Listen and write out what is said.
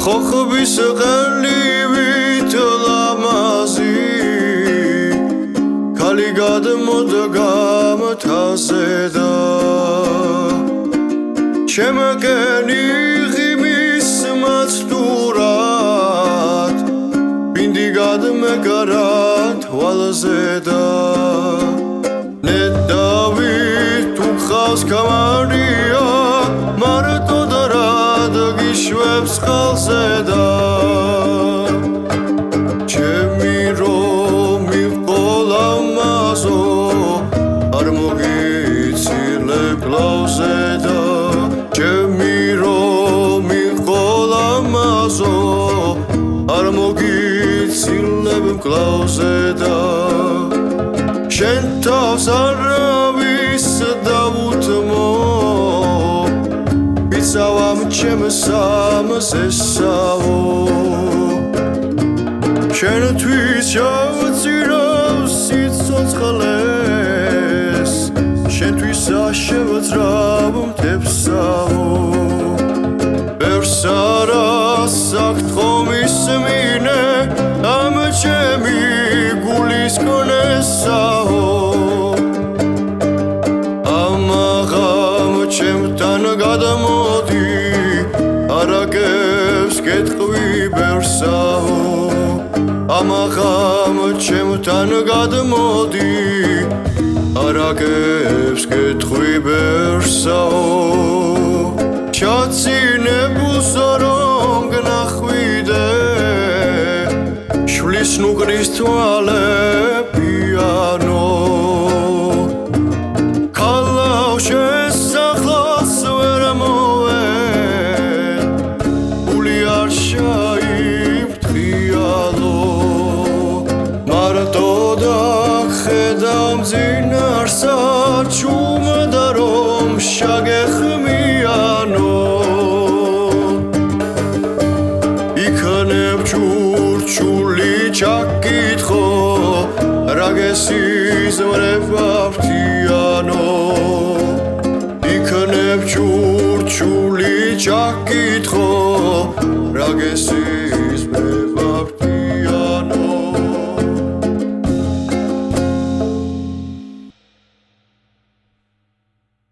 ხოხბის ყელივით ლამაზი ქალი გადმოდგა მთაზე და შემაკენი ღიმის მაცდურად ბინდი გადმეკარა თვალზე და ნედავით თუ ხავს კამარია მარტო და რად გიშვებს ხალზე და ჩემი რომ მიყოლ ამაზო არ მოგიცილებ კლავზე და ჩემი რომ მიყოლ ამაზო არ მოგიცილებ კლავზე და შენ თავს არავის დაუთმო ვიცავამ ჩემ სამზესაო შენთვის შევწირავ სიცოცხლეს შენთვის შევძრავ მთებსაო ბევრს არას აქვთ ხომ ისმინე ამ ჩემი გულის კონესაო ამაღამ ჩემთან გადამოდი არაგებს გეტყვი ბევრსაო ამაღამ ჩემთან გადმოდი არაგებს გეტყვი ბევრსაო ჩაცინებულს რომ გნახვიდე შვილის ნუკრის თვალებიანო ქალავ შესახლოს ვერ მოვენ გული არ შაიფრთხიალო მარტო დახედავ მძინარსა ჩუმდა რომ შაგეხმიანო იქნებ ჩურჩული ჩაკითხო რა გესიზმრება ფრთიანო იქნებ ჩურჩული ჩაკითხო რა გესიზმრება